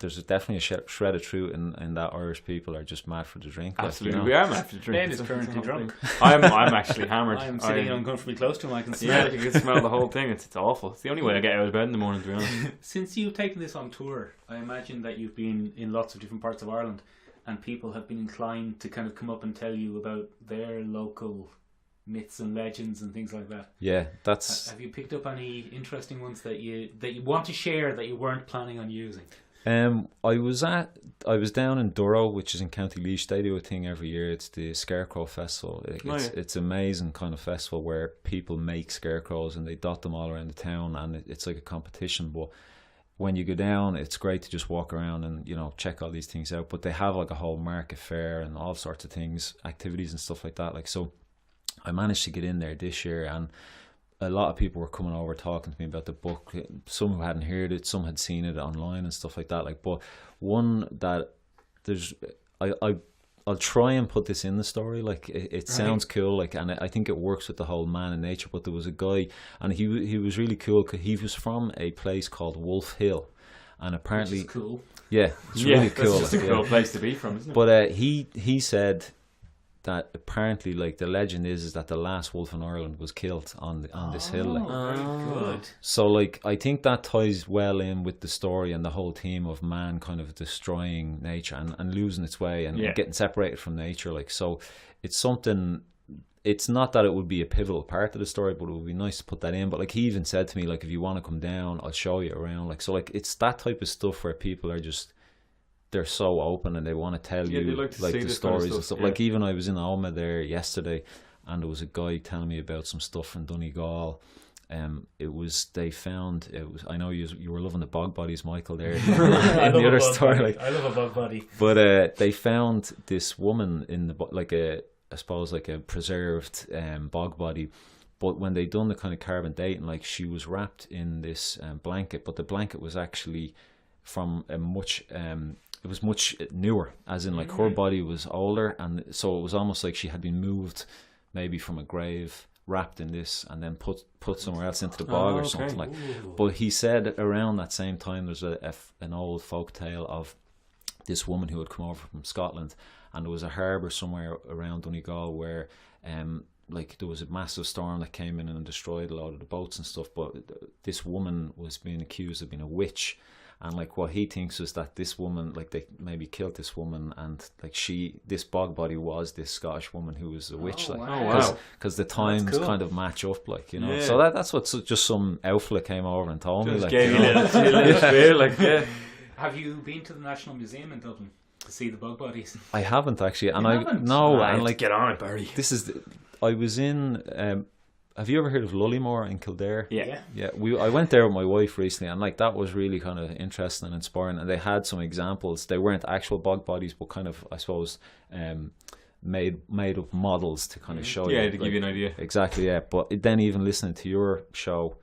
there's definitely a shred of truth in that Irish people are just mad for the drink. Absolutely, like, you know? We are mad for the drink. Ben is currently drunk. I'm actually hammered. I'm sitting uncomfortably close to him. I can smell it. You can smell the whole thing. It's awful. It's the only way I get out of bed in the morning, to be honest. Since you've taken this on tour, I imagine that you've been in lots of different parts of Ireland, and people have been inclined to kind of come up and tell you about their local myths and legends and things like that. Yeah, that's. Have you picked up any interesting ones that you want to share that you weren't planning on using? I was down in Durrow, which is in County Laois. They do a thing every year. It's the Scarecrow Festival. It's an amazing kind of festival where people make scarecrows and they dot them all around the town, and it's like a competition. But when you go down, it's great to just walk around and, you know, check all these things out. But they have like a whole market fair and all sorts of things, activities and stuff like that. Like, so I managed to get in there this year, and a lot of people were coming over talking to me about the book. Some who hadn't heard it, some had seen it online and stuff like that. Like, but one that I'll try and put this in the story. Like, it sounds cool. Like, and I think it works with the whole man in nature. But there was a guy, and he was really cool. Cause he was from a place called Wolf Hill, and apparently, which is cool. Yeah, it's really cool. It's just a cool place to be from, isn't it? But he said that apparently, like, the legend is that the last wolf in Ireland was killed on this hill. Like. Very good. So, like, I think that ties well in with the story and the whole theme of man kind of destroying nature and losing its way and getting separated from nature. Like, so it's something. It's not that it would be a pivotal part of the story, but it would be nice to put that in. But like, he even said to me, like, if you want to come down, I'll show you around. Like, so, like, it's that type of stuff where people are just. They're so open and they want to tell you like the stories and stuff. Like, even I was in Alma there yesterday, and there was a guy telling me about some stuff from Donegal. I know you were loving the bog bodies, Michael, there in the other story. Like, I love a bog body. But they found this woman in I suppose like a preserved bog body. But when they done the kind of carbon dating, like, she was wrapped in this blanket, but the blanket was actually from a much it was much newer, as in, like, her body was older, and so it was almost like she had been moved maybe from a grave, wrapped in this, and then put somewhere else into the bog or something like. But he said around that same time there's an old folk tale of this woman who had come over from Scotland, and there was a harbour somewhere around Donegal where like, there was a massive storm that came in and destroyed a lot of the boats and stuff, but this woman was being accused of being a witch. And, like, what he thinks is that this woman, like, they maybe killed this woman, and, like, this bog body was this Scottish woman who was a witch. Because the times kind of match up, like, you know. Yeah. So that's what just some outfit came over and told me. Like, gave you a little feel, like, yeah. Have you been to the National Museum in Dublin to see the bug bodies? I haven't, actually. And haven't? No, and, like, get on it, Barry. I was in have you ever heard of Lullymore in Kildare? Yeah. Yeah, I went there with my wife recently, and like that was really kind of interesting and inspiring. And they had some examples. They weren't actual bog bodies, but kind of, I suppose, made of models to kind of show you. Yeah, to give you an idea. Exactly. Yeah, but then even listening to your show,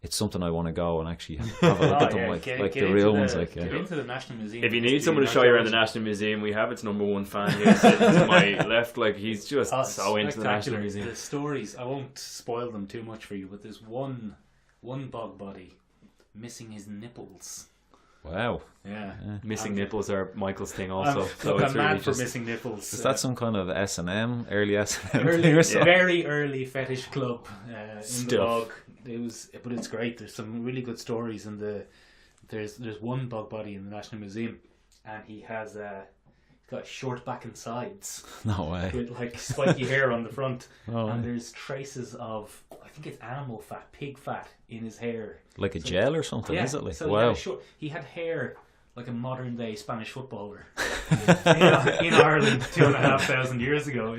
it's something I want to go and actually have a look at them, like the real ones. Like, get into the National Museum. If you need someone to show you around the National Museum, we have its number one fan here sitting to my left. Like, he's just so into the National Museum. The stories, I won't spoil them too much for you, but there's one bog body missing his nipples. Wow. Yeah. Missing nipples are Michael's thing also. I'm mad for missing nipples. Is that some kind of S&M, early S&M very early fetish club in the bog. But it's great. There's some really good stories, and there's one bog body in the National Museum, and he has got short back and sides. No way. With like spiky hair on the front, and there's traces of, I think it's animal fat, pig fat in his hair. Like a gel or something, is it? Like, so wow. He had hair like a modern day Spanish footballer in Ireland 2,500 years ago.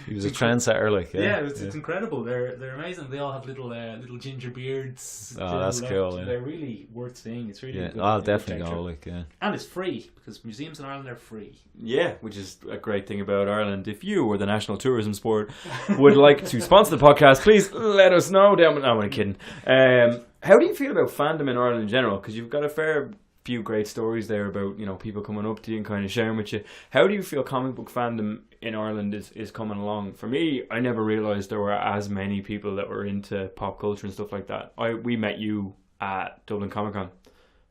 He was a trendsetter, like. Yeah, it's incredible. They're amazing. They all have little ginger beards. Oh, that's cool. Yeah. They're really worth seeing. It's really good. I'll definitely go. Like, yeah. And it's free because museums in Ireland are free. Yeah, which is a great thing about Ireland. If you or the National Tourism Sport would like to sponsor the podcast, please let us know. No, I'm kidding. How do you feel about fandom in Ireland in general? Because you've got a fair few great stories there about, you know, people coming up to you and kind of sharing with you. How do you feel comic book fandom in Ireland is coming along? For me, I never realised there were as many people that were into pop culture and stuff like that. We met you at Dublin Comic Con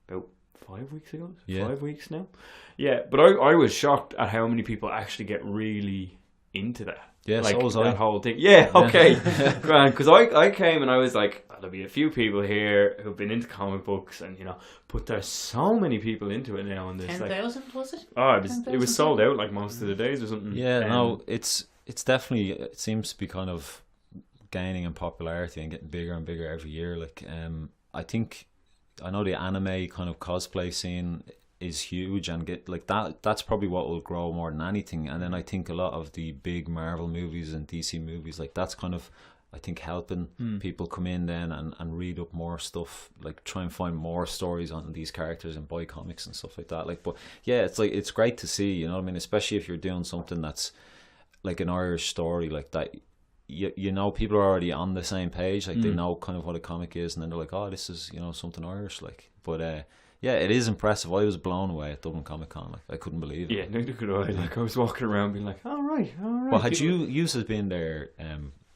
about 5 weeks ago? Yeah. 5 weeks now? Yeah, but I was shocked at how many people actually get really into that. Yeah, like so was that I. whole thing. Yeah, okay. Grand. Because I came and I was like, there'll be a few people here who've been into comic books, and, you know, but there's so many people into it now. And there's 10,000, was it? Oh, it was sold out like most of the days or something. Yeah, no, it's definitely, it seems to be kind of gaining in popularity and getting bigger and bigger every year. Like, I know the anime kind of cosplay scene is huge, and get like that's probably what will grow more than anything. And then I think a lot of the big Marvel movies and DC movies, like that's kind of, I think, helping people come in then and read up more stuff, like try and find more stories on these characters and buy comics and stuff like that. Like, but yeah, it's like, it's great to see, you know what I mean? Especially if you're doing something that's like an Irish story like that. You know, people are already on the same page, like they know kind of what a comic is, and then they're like, oh, this is, you know, something Irish, like. But yeah, it is impressive. I was blown away at Dublin Comic Con. Like, I couldn't believe it. Yeah, neither could I. Like, I was walking around being like, all right. Well, had you been there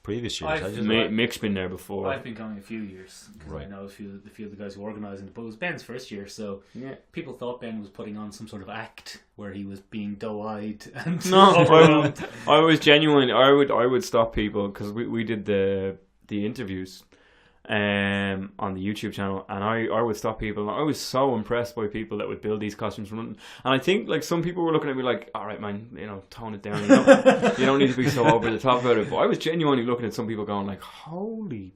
previous years? Mick's been there before. I've been going a few years because I know a few of the guys who organised it. But it was Ben's first year, so people thought Ben was putting on some sort of act where he was being doe-eyed and no. I was genuine. I would stop people because we did the interviews on the YouTube channel, and I would stop people. I was so impressed by people that would build these costumes from nothing. And I think like some people were looking at me like, all right, man, you know, tone it down, you don't need to be so over the top about it. But I was genuinely looking at some people going like, holy,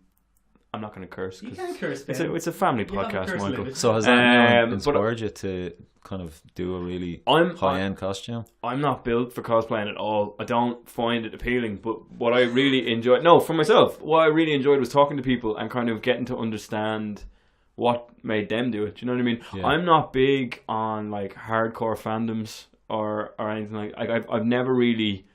I'm not going to curse. You can't curse, Ben. It's a family podcast, Michael. So has that inspired you to kind of do a really high-end costume? I'm not built for cosplaying at all. I don't find it appealing, but what I really enjoyed, for myself, what I really enjoyed was talking to people and kind of getting to understand what made them do it. Do you know what I mean? Yeah. I'm not big on like hardcore fandoms or anything like I've never really...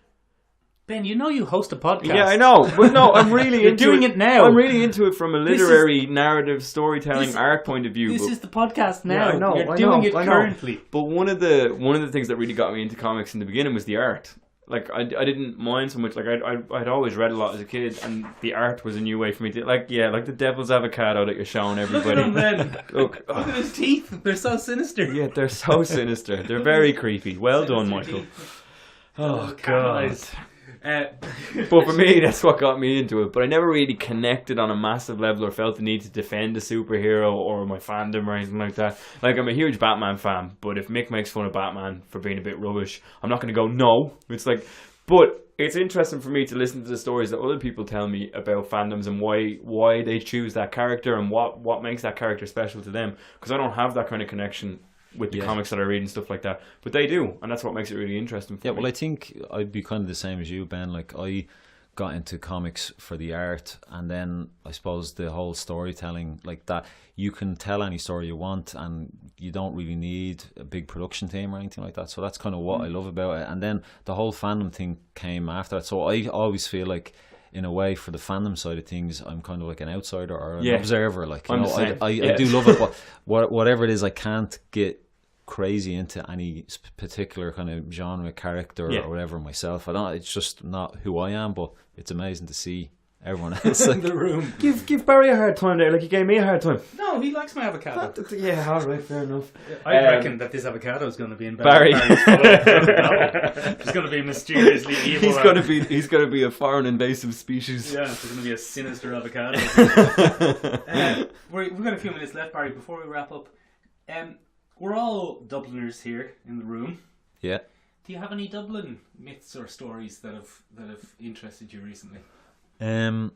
Ben, you know you host a podcast. Yeah, I know. But no, I'm really You're into doing it now. I'm really into it from a literary narrative storytelling art point of view. This is the podcast now. Yeah, I know. You're doing it currently. But one of the things that really got me into comics in the beginning was the art. Like I didn't mind so much. Like I'd always read a lot as a kid, and the art was a new way for me to like the devil's avocado that you're showing everybody. Look at him, Ben. Look at his teeth. They're so sinister. Yeah, they're so sinister. They're very creepy. Well done, Michael. Oh God. But for me, that's what got me into it. But I never really connected on a massive level or felt the need to defend a superhero or my fandom or anything like that. Like, I'm a huge Batman fan, but if Mick makes fun of Batman for being a bit rubbish, I'm not going to go, no. It's like, but it's interesting for me to listen to the stories that other people tell me about fandoms and why they choose that character and what makes that character special to them. Because I don't have that kind of connection with the comics that I read and stuff like that, but they do, and that's what makes it really interesting for me. Well, I think I'd be kind of the same as you, Ben. Like, I got into comics for the art, and then I suppose the whole storytelling like that. You can tell any story you want, and you don't really need a big production team or anything like that. So that's kind of what I love about it. And then the whole fandom thing came after that. So I always feel like, in a way, for the fandom side of things, I'm kind of like an outsider or an observer. Like, you know, I do love it, but whatever it is, I can't get crazy into any particular kind of genre, character, or whatever myself. It's just not who I am. But it's amazing to see everyone else in the room. Give Barry a hard time there, like you gave me a hard time. No, he likes my avocado. Yeah, all right, fair enough. I reckon that this avocado is going to be in Barry. It's going to be mysteriously evil. He's going to be a foreign invasive species. Yeah, there's going to be a sinister avocado. We've got a few minutes left, Barry, before we wrap up. We're all Dubliners here in the room. Yeah. Do you have any Dublin myths or stories that have interested you recently? Do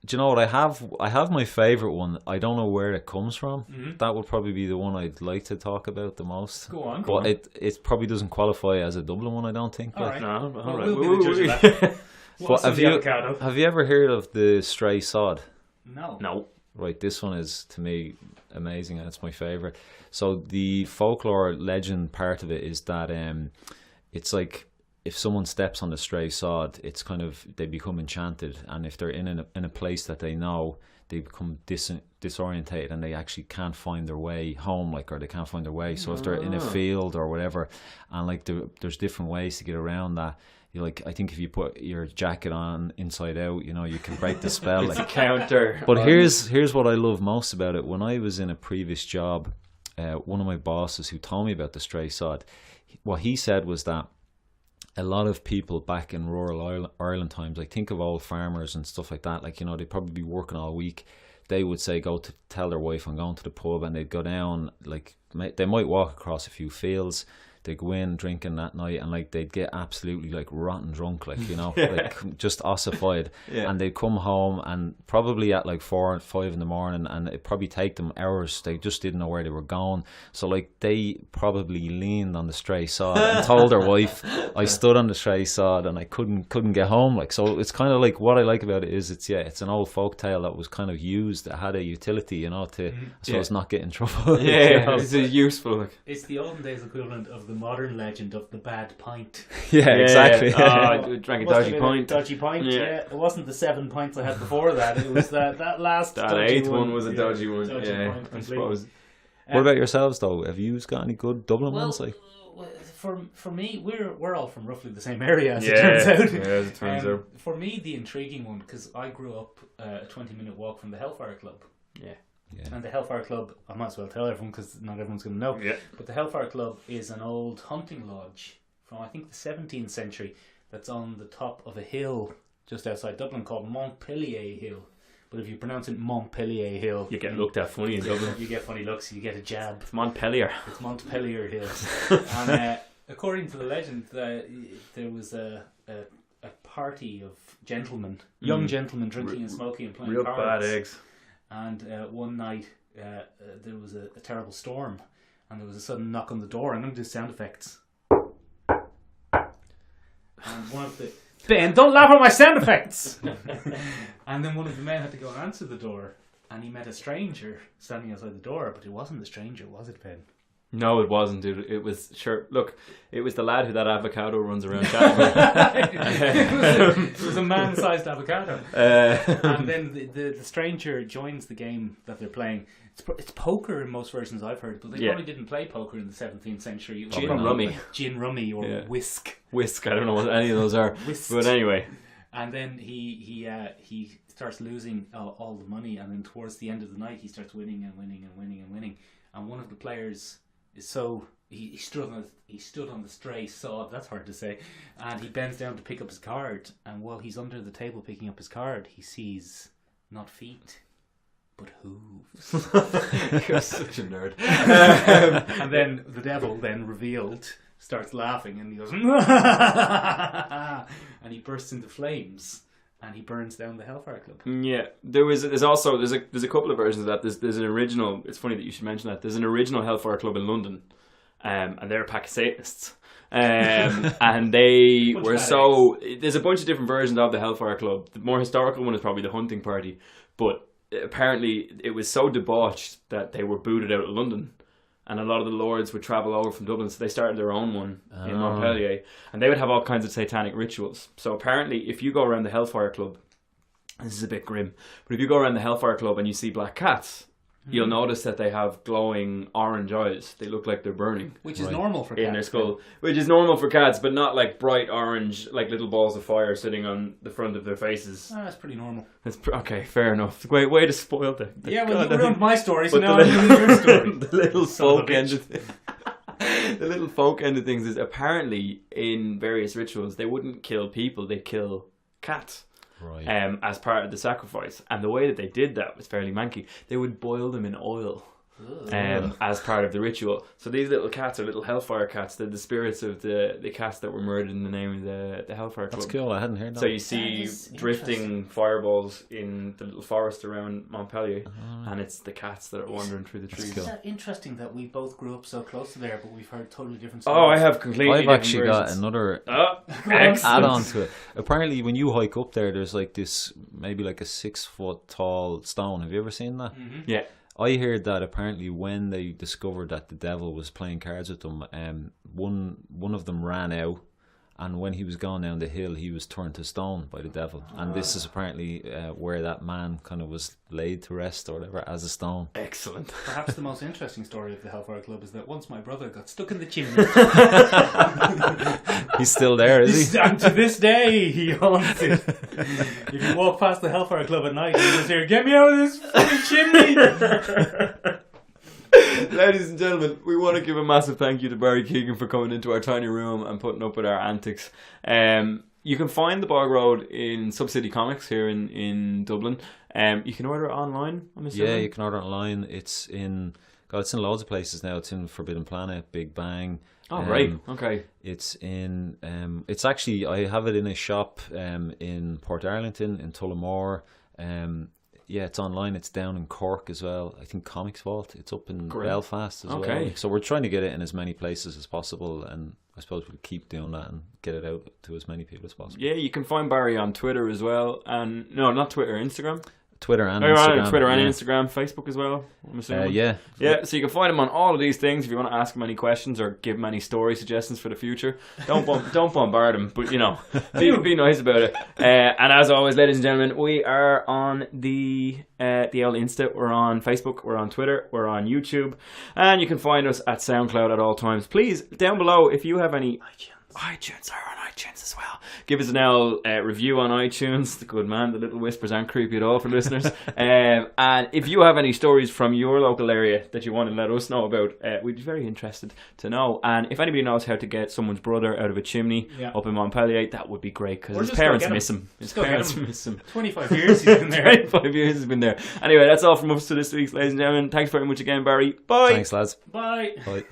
you know what I have? I have my favourite one. I don't know where it comes from. Mm-hmm. That would probably be the one I'd like to talk about the most. Go on. But it probably doesn't qualify as a Dublin one, I don't think. All right. No, all right. We'll be the judge of that. But have you ever heard of the stray sod? No. Right, this one is, to me, amazing, and it's my favourite. So the folklore legend part of it is that it's like, if someone steps on the stray sod, it's kind of, they become enchanted, and if they're in a place that they know, they become disorientated, and they actually can't find their way home, like, or they can't find their way. So if they're in a field or whatever, and like there's different ways to get around that. Like, I think if you put your jacket on inside out, you know, you can break the spell. It's a counter. But here's what I love most about it. When I was in a previous job, one of my bosses who told me about the stray sod, what he said was that a lot of people back in rural Ireland times, like, think of old farmers and stuff like that, like, you know, they'd probably be working all week. They would say, go to tell their wife, I'm going to the pub, and they'd go down, like, they might walk across a few fields. They'd go in drinking that night, and like, they'd get absolutely like rotten drunk, like, you know, like just ossified. And they'd come home, and probably at like 4 or 5 in the morning, and it'd probably take them hours. They just didn't know where they were going. So like, they probably leaned on the stray sod and told their wife, I stood on the stray sod and I couldn't get home. Like, so it's kind of like, what I like about it is it's an old folk tale that was kind of used, that had a utility, you know, to I suppose not get in trouble. It's useful. Like, it's the olden days equivalent of the modern legend of the bad pint. Exactly. I drank a dodgy pint. Dodgy pint, It wasn't the 7 pints I had before that. It was that last. That eighth one was a dodgy one. Dodgy pint, I suppose. What about yourselves though? Have you got any good Dublin ones? Like, for me, we're all from roughly the same area, as it turns out. Yeah, as it turns out. For me, the intriguing one, because I grew up a 20-minute walk from the Hellfire Club. Yeah. And the Hellfire Club, I might as well tell everyone because not everyone's going to know. Yeah. But the Hellfire Club is an old hunting lodge from, I think, the 17th century that's on the top of a hill just outside Dublin called Montpellier Hill. But if you pronounce it Montpellier Hill, you get looked at funny in Dublin. You get funny looks, you get a jab. It's Montpellier. It's Montpellier Hill. And according to the legend, there was a party of gentlemen, young gentlemen, drinking and smoking and playing real cards. Bad eggs. And one night there was a terrible storm, and there was a sudden knock on the door. I'm going to do sound effects. And one of the Ben, don't laugh at my sound effects. And then one of the men had to go and answer the door, and he met a stranger standing outside the door. But it wasn't a stranger, was it, Ben? No, it wasn't, dude. It was, sure, look, it was the lad who that avocado runs around chatting with. It was a man-sized avocado. And then the stranger joins the game that they're playing. It's poker in most versions I've heard, but they probably didn't play poker in the 17th century. It was gin rummy or whisk. Whisk, I don't know what any of those are. Whisk. But anyway. And then he starts losing all the money, and then towards the end of the night he starts winning and winning and winning and winning. And one of the players is he stood on the stray sod, that's hard to say, and he bends down to pick up his card, and while he's under the table picking up his card, he sees not feet but hooves. You're such a nerd. And then the devil, then revealed, starts laughing, and he goes and he bursts into flames. And he burns down the Hellfire Club. Yeah, there's a couple of versions of that. There's an original. It's funny that you should mention that. There's an original Hellfire Club in London, and they're a pack of Satanists. And they were so... There's a bunch of different versions of the Hellfire Club. The more historical one is probably the Hunting Party. But apparently it was so debauched that they were booted out of London. And a lot of the lords would travel over from Dublin, so they started their own one in Montpellier. And they would have all kinds of satanic rituals. So apparently, if you go around the Hellfire Club, this is a bit grim, but if you go around the Hellfire Club and you see black cats, you'll notice that they have glowing orange eyes. They look like they're burning. Which is normal for cats. In their skull. Which is normal for cats, but not like bright orange, like little balls of fire sitting on the front of their faces. That's pretty normal. Okay, fair enough. Way to spoil the yeah, well, you ruined my story, so now I'm doing your story. The little folk end of the little folk end of things is apparently in various rituals they wouldn't kill people, they'd kill cats. Right. As part of the sacrifice. And the way that they did that was fairly manky. They would boil them in oil as part of the ritual. So these little cats are little hellfire cats. They're the spirits of the cats that were murdered in the name of the Hellfire Club. That's cool, I hadn't heard that. So you see drifting fireballs in the little forest around Montpellier, and it's the cats that are wandering through the trees. It's interesting that we both grew up so close to there, but we've heard totally different stories. Oh, I have completely I've different actually versions. got another Excellent. add-on to it. Apparently, when you hike up there, there's like this, maybe like a 6 foot tall stone. Have you ever seen that? Mm-hmm. Yeah. I heard that apparently when they discovered that the devil was playing cards with them, one of them ran out, and when he was gone down the hill, he was turned to stone by the devil. And this is apparently where that man kind of was laid to rest or whatever, as a stone. Excellent. Perhaps the most interesting story of the Hellfire Club is that once my brother got stuck in the chimney. He's still there, is he? And to this day, he haunts it. If you walk past the Hellfire Club at night, you just hear, "Get me out of this fucking chimney!" Ladies and gentlemen, we want to give a massive thank you to Barry Keegan for coming into our tiny room and putting up with our antics. You can find the Bog Road in Subcity Comics here in Dublin. You can order it online, I'm assuming. Yeah, you can order it online. It's in loads of places now. It's in Forbidden Planet, Big Bang. Oh, right. Okay. It's in. It's actually, I have it in a shop in Port Arlington, in Tullamore. Yeah, it's online. It's down in Cork as well. I think Comics Vault. It's up in Belfast as well. So we're trying to get it in as many places as possible, and I suppose we'll keep doing that and get it out to as many people as possible. Yeah, you can find Barry on Twitter as well, and no, not Twitter, Instagram. Twitter and Instagram. Twitter and Instagram, Facebook as well, I'm assuming. Yeah, so you can find him on all of these things if you want to ask him any questions or give him any story suggestions for the future. Don't bombard him, but you know, be nice about it. And as always, ladies and gentlemen, we are on the old Insta, we're on Facebook, we're on Twitter, we're on YouTube, and you can find us at SoundCloud at all times. Please, down below, if you have any iTunes are on iTunes as well. Give us an review on iTunes. The good man, the little whispers aren't creepy at all for listeners. And if you have any stories from your local area that you want to let us know about, we'd be very interested to know. And if anybody knows how to get someone's brother out of a chimney up in Montpellier, that would be great, because his parents miss him. His parents miss him. 25 years he's been there. 25 years he's been there. Anyway, that's all from us to this week, ladies and gentlemen. Thanks very much again, Barry. Bye. Thanks, lads. Bye. Bye.